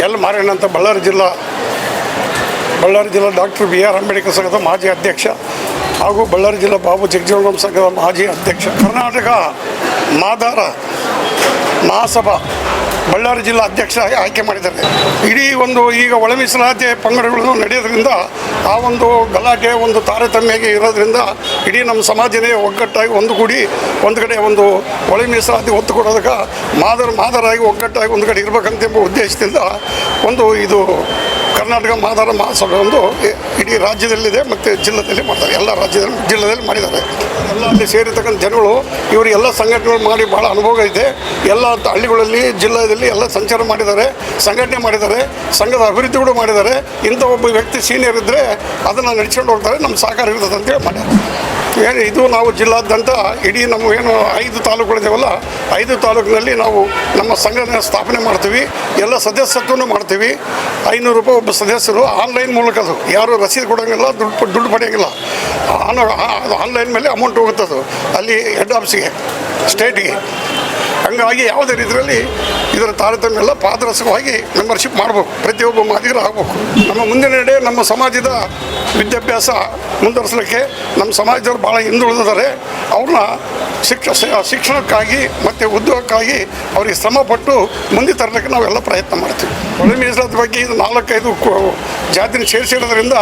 L ಮಾರೇಣ್ಣ ಅಂತ ಬಳ್ಳಾರಿ ಜಿಲ್ಲಾ doctor BR Ambedkar ಸಂಘದ ಮಾಜಿ ಅಧ್ಯಕ್ಷ ಹಾಗೂ ಬಳ್ಳಾರಿ ಜಿಲ್ಲಾ ಬಾಬು ಜಗಜೀವನ ಸಂಘದ ಮಾಜಿ ಅಧ್ಯಕ್ಷ. ಕರ್ನಾಟಕ ಮಾದಾರ ಮಹಾಸಭಾ ಬಳ್ಳಾರಿ ಜಿಲ್ಲಾ ಅಧ್ಯಕ್ಷ ಆಯ್ಕೆ ಮಾಡಿದ್ದಾರೆ. ಇಡೀ ಒಂದು ಈಗ ಒಳ ಮೀಸಲಾತಿ ಪಂಗಡಗಳು ನಡೆಯೋದ್ರಿಂದ ಆ ಒಂದು ಗಲಾಟೆ ಒಂದು ತಾರತಮ್ಯಗೆ ಇರೋದ್ರಿಂದ ಇಡೀ ನಮ್ಮ ಸಮಾಜನೇ ಒಗ್ಗಟ್ಟಾಗಿ ಒಂದುಗೂಡಿ ಒಂದು ಕಡೆ ಒಂದು ಒಳ ಮೀಸಲಾತಿ ಒತ್ತು ಕೊಡೋದಕ್ಕೆ ಮಾದರಾಗಿ ಒಗ್ಗಟ್ಟಾಗಿ ಒಂದು ಕಡೆ ಇರಬೇಕಂತೆಂಬ ಉದ್ದೇಶದಿಂದ ಒಂದು ಇದು ಕರ್ನಾಟಕ ಮಾದಾರ ಮಹಾಸಭೆ ಒಂದು ಇಡೀ ರಾಜ್ಯದಲ್ಲಿದೆ ಮತ್ತು ಜಿಲ್ಲೆಯಲ್ಲಿ ಮಾಡ್ತಾರೆ. ಎಲ್ಲ ಜಿಲ್ಲೆಯಲ್ಲಿ ಮಾಡಿದ್ದಾರೆ. ಎಲ್ಲ ಅಲ್ಲಿ ಸೇರಿರ್ತಕ್ಕಂಥ ಜನಗಳು ಇವರು ಎಲ್ಲ ಸಂಘಟನೆಗಳು ಮಾಡಿ ಭಾಳ ಅನುಭವ ಇದೆ. ಎಲ್ಲ ಹಳ್ಳಿಗಳಲ್ಲಿ ಜಿಲ್ಲೆಯಲ್ಲಿ ಎಲ್ಲ ಸಂಚಾರ ಮಾಡಿದ್ದಾರೆ, ಸಂಘಟನೆ ಮಾಡಿದ್ದಾರೆ, ಸಂಘದ ಅಭಿವೃದ್ಧಿ ಕೂಡ ಮಾಡಿದ್ದಾರೆ. ಇಂಥ ಒಬ್ಬ ವ್ಯಕ್ತಿ ಸೀನಿಯರ್ ಇದ್ದರೆ ಅದನ್ನು ನಡೆಸ್ಕೊಂಡು ಹೋಗ್ತಾರೆ, ನಮ್ಮ ಸಹಕಾರ ಇರ್ತದೆ ಅಂತೇಳಿ ಮಾಡ್ಯಾರ. ಇದು ನಾವು ಜಿಲ್ಲಾದ್ಯಂತ ಇಡೀ ನಮ್ಮ ಏನು 5 ತಾಲೂಕುಗಳಿದ್ದಾವಲ್ಲ 5 ತಾಲೂಕಿನಲ್ಲಿ ನಾವು ನಮ್ಮ ಸಂಘಟನೆ ಸ್ಥಾಪನೆ ಮಾಡ್ತೀವಿ. ಎಲ್ಲ ಸದಸ್ಯತ್ವವನ್ನು ಮಾಡ್ತೀವಿ. 500 ರೂಪಾಯಿ ಒಬ್ಬ ಸದಸ್ಯರು ಆನ್ಲೈನ್ ಮೂಲಕ, ಅದು ಯಾರು ರಸೀದಿ ಕೊಡೋಂಗಿಲ್ಲ, ದುಡ್ಡು ಪಡೆಯೋಂಗಿಲ್ಲ. ಆನ್ಲೈನ್ ಮೇಲೆ ಅಮೌಂಟ್ ಹೋಗುತ್ತದು ಅಲ್ಲಿ ಹೆಡ್ ಆಫೀಸಿಗೆ, ಸ್ಟೇಟಿಗೆ. ಹಂಗಾಗಿ ಯಾವುದೇ ರೀತಿಯಲ್ಲಿ ಇದರ ತಾರತಮ್ಯ ಎಲ್ಲ ಪಾರದರ್ಶಕವಾಗಿ ಮೆಂಬರ್ಶಿಪ್ ಮಾಡಬೇಕು, ಪ್ರತಿಯೊಬ್ಬ ಮಾದಿಗರು ಆಗಬೇಕು. ನಮ್ಮ ಮುಂದಿನ ನಡೆ ನಮ್ಮ ಸಮಾಜದ ವಿದ್ಯಾಭ್ಯಾಸ ಮುಂದುವರಿಸಲಿಕ್ಕೆ ನಮ್ಮ ಸಮಾಜದವರು ಭಾಳ ಹಿಂದುಳಿದಿದ್ದಾರೆ. ಅವ್ರನ್ನ ಶಿಕ್ಷಣಕ್ಕಾಗಿ ಮತ್ತು ಉದ್ಯೋಗಕ್ಕಾಗಿ ಅವರಿಗೆ ಶ್ರಮಪಟ್ಟು ಮುಂದೆ ತರಲಿಕ್ಕೆ ನಾವೆಲ್ಲ ಪ್ರಯತ್ನ ಮಾಡ್ತೀವಿ. ಒಳ ಮೀಸಲಾತಿ ಬಗ್ಗೆ ಇದು 4-5 ಜಾತಿನ ಸೇರಿಸಿರೋದ್ರಿಂದ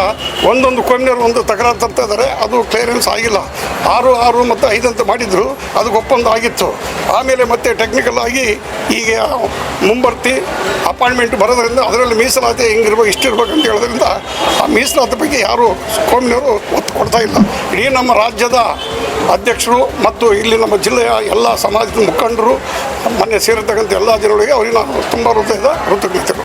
ಒಂದೊಂದು ಕೋಮಿನವರು ಒಂದು ತಕರಾರು ತರ್ತಾ ಇದ್ದಾರೆ. ಅದು ಕ್ಲಿಯರೆನ್ಸ್ ಆಗಿಲ್ಲ. 6 ಮತ್ತು 5 ಅಂತ ಮಾಡಿದ್ರು, ಅದಕ್ಕೆ ಒಪ್ಪಂದ ಆಗಿತ್ತು. ಆಮೇಲೆ ಮತ್ತೆ ಟೆಕ್ನಿಕಲ್ ಆಗಿ ಈಗ ಮುಂಬರ್ತಿ ಅಪಾಯಿಂಟ್ಮೆಂಟ್ ಬರೋದ್ರಿಂದ ಅದರಲ್ಲಿ ಮೀಸಲಾತಿ ಹಿಂಗಿರ್ಬೇಕು ಇಷ್ಟಿರ್ಬೇಕು ಅಂತ ಹೇಳೋದ್ರಿಂದ ಆ ಮೀಸಲಾತಿ ಬಗ್ಗೆ ಯಾರು ಕೋಮಿನವರು ಒತ್ತು ಕೊಡ್ತಾ ಇಲ್ಲ. ಇಡೀ ನಮ್ಮ ರಾಜ್ಯದ ಅಧ್ಯಕ್ಷರು ಮತ್ತು ಇಲ್ಲಿ ನಮ್ಮ ಜಿಲ್ಲೆಯ ಎಲ್ಲ ಸಮಾಜದ ಮುಖಂಡರು ಮೊನ್ನೆ ಸೇರಿರ್ತಕ್ಕಂಥ ಎಲ್ಲ ಜನಗಳಿಗೆ ಅವರಿಗೆ ನಾನು ತುಂಬ ಹೃದಯದ ಕೃತಜ್ಞತೆಗಳು.